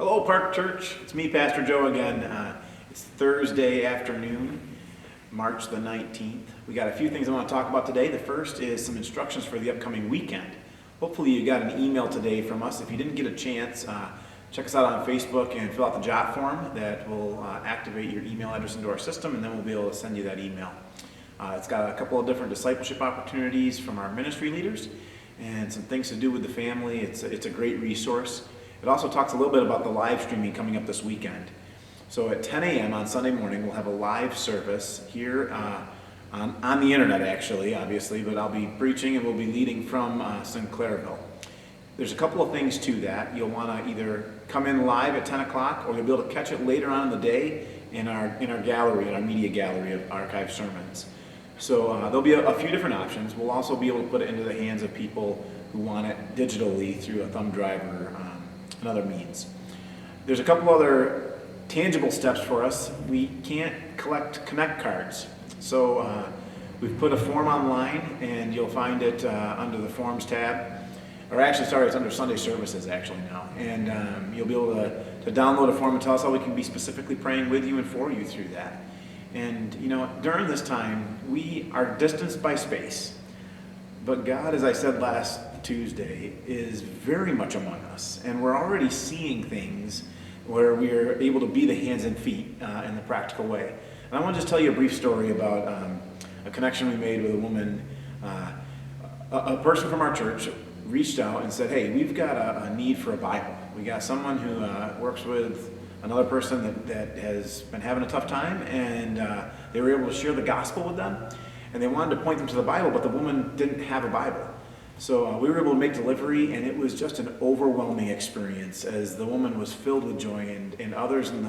Hello, Park Church. It's me, Pastor Joe, again. It's Thursday afternoon, March the 19th. We got a few things I want to talk about today. The first is some instructions for the upcoming weekend. Hopefully you got an email today from us. If you didn't get a chance, check us out on Facebook and fill out the Jot form. That will activate your email address into our system, and then we'll be able to send you that email. It's got a couple of different discipleship opportunities from our ministry leaders and some things to do with the family. It's a great resource. It also talks a little bit about the live streaming coming up this weekend. So at 10 a.m. on Sunday morning, we'll have a live service here on the internet, actually, obviously, but I'll be preaching and we'll be leading from Sinclairville. There's a couple of things to that. You'll want to either come in live at 10 o'clock or you'll be able to catch it later on in the day in our gallery, in our media gallery of archived sermons. So there'll be a few different options. We'll also be able to put it into the hands of people who want it digitally through a thumb drive or and other means. There's a couple other tangible steps for us. We can't collect Connect cards. So we've put a form online and you'll find it under the Forms tab. Or actually, sorry, it's under Sunday Services actually now. And you'll be able to download a form and tell us how we can be specifically praying with you and for you through that. And you know, during this time, we are distanced by space. But God, as I said last Tuesday, is very much among us. And we're already seeing things where we are able to be the hands and feet in the practical way. And I want to just tell you a brief story about a connection we made with a woman. A person from our church reached out and said, hey, we've got a need for a Bible. We got someone who works with another person that has been having a tough time, and they were able to share the gospel with them. And they wanted to point them to the Bible, but the woman didn't have a Bible. So we were able to make delivery, and it was just an overwhelming experience as the woman was filled with joy, and others in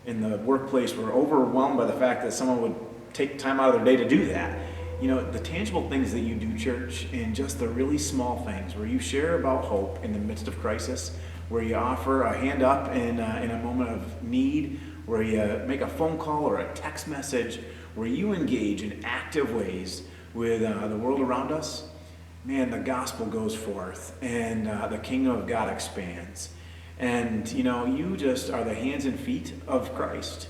the workplace were overwhelmed by the fact that someone would take time out of their day to do that. You know, the tangible things that you do, church, and just the really small things where you share about hope in the midst of crisis, where you offer a hand up in a moment of need, where you make a phone call or a text message, where you engage in active ways with the world around us, man, the gospel goes forth and the kingdom of God expands. And, you know, you just are the hands and feet of Christ.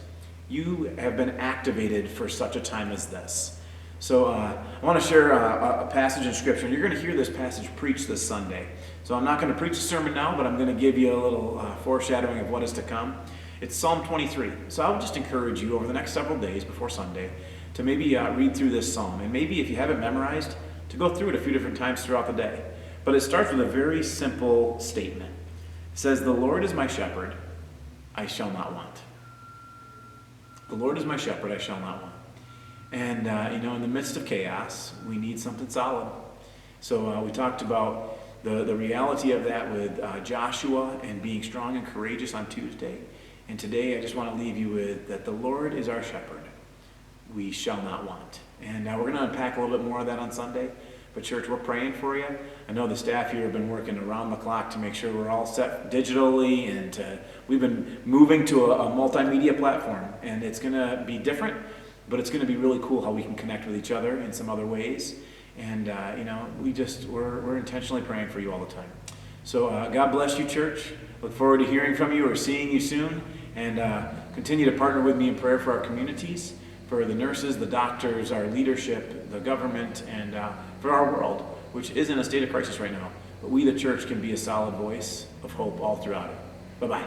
You have been activated for such a time as this. So I want to share a passage in Scripture. You're going to hear this passage preached this Sunday. So I'm not going to preach a sermon now, but I'm going to give you a little foreshadowing of what is to come. It's Psalm 23. So I would just encourage you over the next several days before Sunday to maybe read through this psalm. And maybe if you have it memorized, to go through it a few different times throughout the day. But it starts with a very simple statement. It says, the Lord is my shepherd, I shall not want. The Lord is my shepherd, I shall not want. And, you know, in the midst of chaos, we need something solid. So we talked about the reality of that with Joshua and being strong and courageous on Tuesday. And today I just want to leave you with that the Lord is our shepherd. We shall not want. And we're going to unpack a little bit more of that on Sunday. But church, we're praying for you. I know the staff here have been working around the clock to make sure we're all set digitally, and we've been moving to a multimedia platform. And it's going to be different, but it's going to be really cool how we can connect with each other in some other ways. And, you know, we're intentionally praying for you all the time. So God bless you, church. Look forward to hearing from you or seeing you soon. And continue to partner with me in prayer for our communities, for the nurses, the doctors, our leadership, the government, and for our world, which is in a state of crisis right now. But we, the church, can be a solid voice of hope all throughout it. Bye-bye.